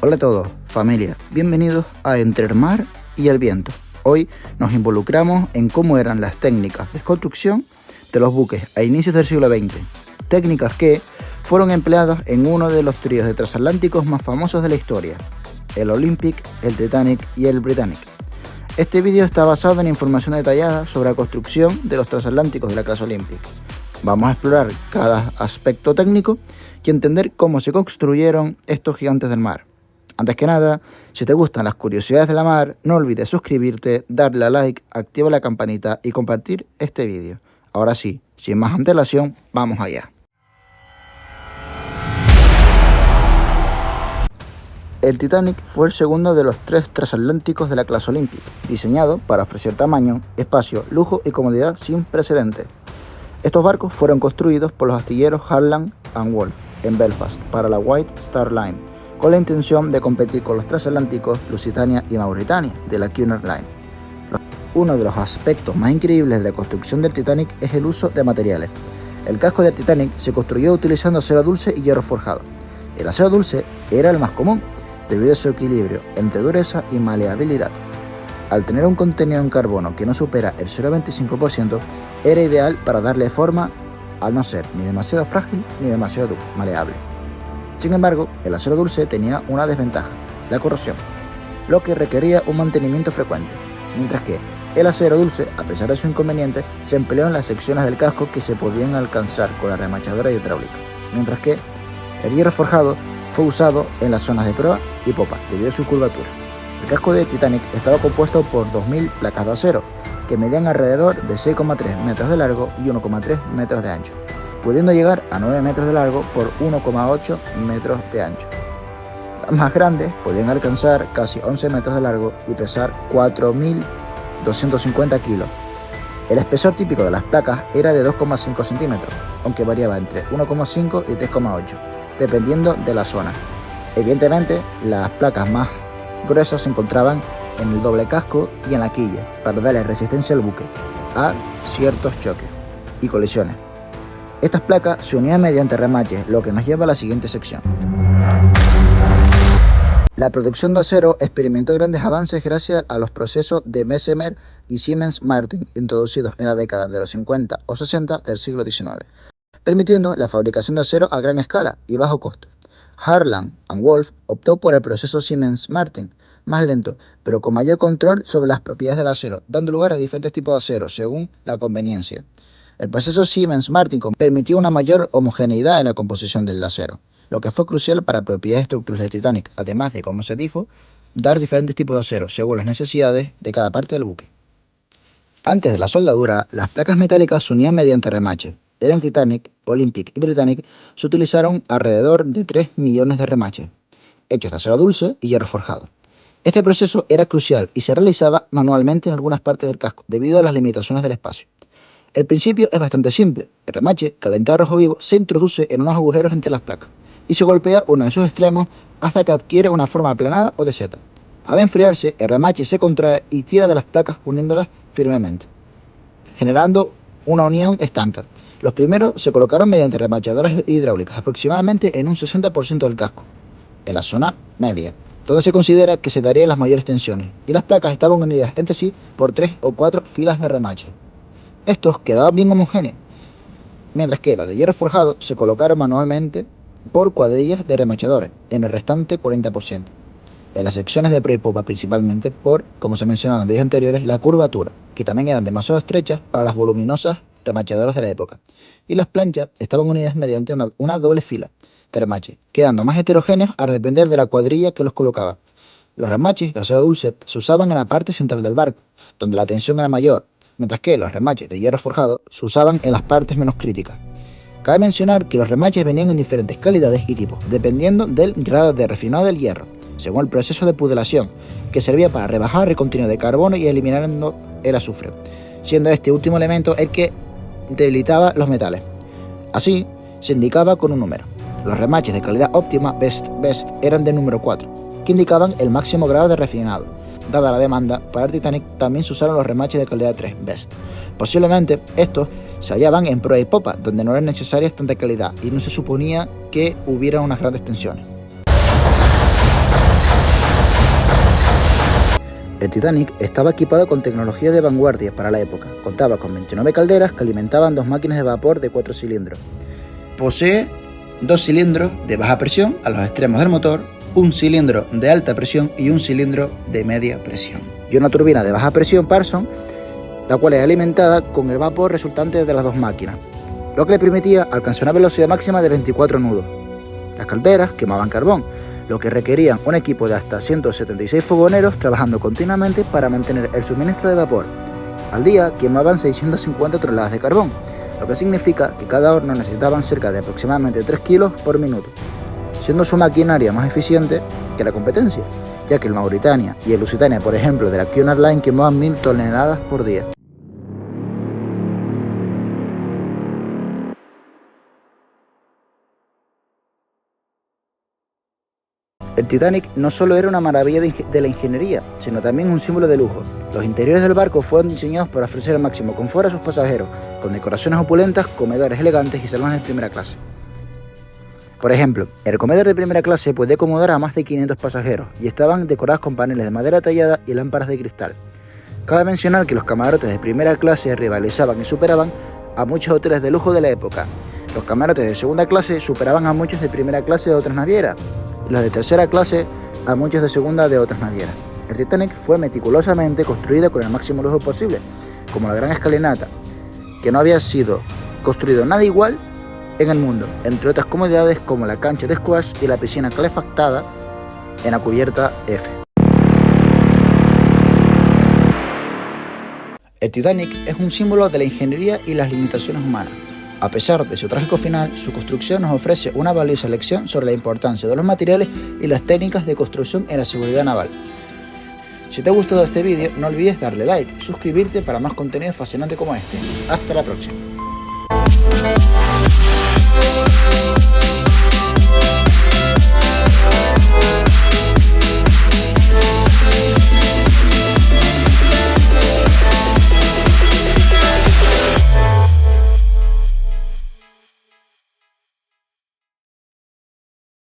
Hola a todos, familia, bienvenidos a Entre el Mar y el Viento. Hoy nos involucramos en cómo eran las técnicas de construcción de los buques a inicios del siglo XX, técnicas que fueron empleadas en uno de los tríos de transatlánticos más famosos de la historia, el Olympic, el Titanic y el Britannic. Este vídeo está basado en información detallada sobre la construcción de los transatlánticos de la clase Olympic. Vamos a explorar cada aspecto técnico y entender cómo se construyeron estos gigantes del mar. Antes que nada, si te gustan las curiosidades de la mar, no olvides suscribirte, darle a like, activa la campanita y compartir este vídeo. Ahora sí, sin más antelación, vamos allá. El Titanic fue el segundo de los tres transatlánticos de la clase Olympic, diseñado para ofrecer tamaño, espacio, lujo y comodidad sin precedentes. Estos barcos fueron construidos por los astilleros Harland & Wolff en Belfast para la White Star Line, con la intención de competir con los transatlánticos Lusitania y Mauretania de la Cunard Line. Uno de los aspectos más increíbles de la construcción del Titanic es el uso de materiales. El casco del Titanic se construyó utilizando acero dulce y hierro forjado. El acero dulce era el más común, debido a su equilibrio entre dureza y maleabilidad. Al tener un contenido en carbono que no supera el 0,25%, era ideal para darle forma al no ser ni demasiado frágil ni demasiado maleable. Sin embargo, el acero dulce tenía una desventaja, la corrosión, lo que requería un mantenimiento frecuente, mientras que el acero dulce, a pesar de su inconveniente, se empleó en las secciones del casco que se podían alcanzar con la remachadora hidráulica, mientras que el hierro forjado fue usado en las zonas de proa y popa debido a su curvatura. El casco de Titanic estaba compuesto por 2.000 placas de acero, que medían alrededor de 6,3 metros de largo y 1,3 metros de ancho, pudiendo llegar a 9 metros de largo por 1,8 metros de ancho. Las más grandes podían alcanzar casi 11 metros de largo y pesar 4.250 kilos. El espesor típico de las placas era de 2,5 centímetros, aunque variaba entre 1,5 y 3,8, dependiendo de la zona. Evidentemente, las placas más gruesas se encontraban en el doble casco y en la quilla, para darle resistencia al buque a ciertos choques y colisiones. Estas placas se unían mediante remaches, lo que nos lleva a la siguiente sección. La producción de acero experimentó grandes avances gracias a los procesos de Bessemer y Siemens Martin introducidos en la década de los 50 o 60 del siglo XIX, permitiendo la fabricación de acero a gran escala y bajo costo. Harland & Wolff optó por el proceso Siemens Martin, más lento, pero con mayor control sobre las propiedades del acero, dando lugar a diferentes tipos de acero según la conveniencia. El proceso Siemens Martin permitió una mayor homogeneidad en la composición del acero, lo que fue crucial para propiedades estructurales del Titanic, además de, como se dijo, dar diferentes tipos de acero según las necesidades de cada parte del buque. Antes de la soldadura, las placas metálicas se unían mediante remaches. En el Titanic, Olympic y Britannic se utilizaron alrededor de 3 millones de remaches, hechos de acero dulce y hierro forjado. Este proceso era crucial y se realizaba manualmente en algunas partes del casco, debido a las limitaciones del espacio. El principio es bastante simple. El remache, calentado a rojo vivo, se introduce en unos agujeros entre las placas y se golpea uno de sus extremos hasta que adquiere una forma aplanada o de seta. Al enfriarse, el remache se contrae y tira de las placas uniéndolas firmemente, generando una unión estanca. Los primeros se colocaron mediante remachadoras hidráulicas, aproximadamente en un 60% del casco, en la zona media, donde se considera que se darían las mayores tensiones, y las placas estaban unidas entre sí por 3 o 4 filas de remache. Estos quedaban bien homogéneos, mientras que las de hierro forjado se colocaron manualmente por cuadrillas de remachadores en el restante 40%. En las secciones de proa y popa principalmente por, como se mencionaba en vídeos anteriores, la curvatura, que también eran demasiado estrechas para las voluminosas remachadoras de la época, y las planchas estaban unidas mediante una doble fila de remaches, quedando más heterogéneos al depender de la cuadrilla que los colocaba. Los remaches de acero dulce se usaban en la parte central del barco, donde la tensión era mayor, mientras que los remaches de hierro forjado se usaban en las partes menos críticas. Cabe mencionar que los remaches venían en diferentes calidades y tipos, dependiendo del grado de refinado del hierro, según el proceso de pudelación, que servía para rebajar el contenido de carbono y eliminando el azufre, siendo este último elemento el que debilitaba los metales. Así, se indicaba con un número. Los remaches de calidad óptima Best eran de número 4, que indicaban el máximo grado de refinado. Dada la demanda, para el Titanic también se usaron los remaches de calidad 3 Best. Posiblemente estos se hallaban en proa y popa, donde no eran necesarias tanta calidad y no se suponía que hubiera unas grandes tensiones. El Titanic estaba equipado con tecnología de vanguardia para la época. Contaba con 29 calderas que alimentaban 2 máquinas de vapor de 4 cilindros. Posee 2 cilindros de baja presión a los extremos del motor, un cilindro de alta presión y un cilindro de media presión. Y una turbina de baja presión Parsons, la cual es alimentada con el vapor resultante de las 2 máquinas, lo que le permitía alcanzar una velocidad máxima de 24 nudos. Las calderas quemaban carbón, lo que requerían un equipo de hasta 176 fogoneros trabajando continuamente para mantener el suministro de vapor. Al día quemaban 650 toneladas de carbón, lo que significa que cada horno necesitaban cerca de aproximadamente 3 kilos por minuto, siendo su maquinaria más eficiente que la competencia, ya que el Mauritania y el Lusitania, por ejemplo, de la Cunard Line quemaban 1000 toneladas por día. El Titanic no solo era una maravilla de la ingeniería, sino también un símbolo de lujo. Los interiores del barco fueron diseñados para ofrecer el máximo confort a sus pasajeros, con decoraciones opulentas, comedores elegantes y salones de primera clase. Por ejemplo, el comedor de primera clase podía acomodar a más de 500 pasajeros y estaban decorados con paneles de madera tallada y lámparas de cristal. Cabe mencionar que los camarotes de primera clase rivalizaban y superaban a muchos hoteles de lujo de la época. Los camarotes de segunda clase superaban a muchos de primera clase de otras navieras, y los de tercera clase a muchos de segunda de otras navieras. El Titanic fue meticulosamente construido con el máximo lujo posible, como la gran escalinata, que no había sido construido nada igual en el mundo, entre otras comodidades como la cancha de squash y la piscina calefactada en la cubierta F. El Titanic es un símbolo de la ingeniería y las limitaciones humanas. A pesar de su trágico final, su construcción nos ofrece una valiosa lección sobre la importancia de los materiales y las técnicas de construcción en la seguridad naval. Si te ha gustado este vídeo, no olvides darle like y suscribirte para más contenido fascinante como este. Hasta la próxima.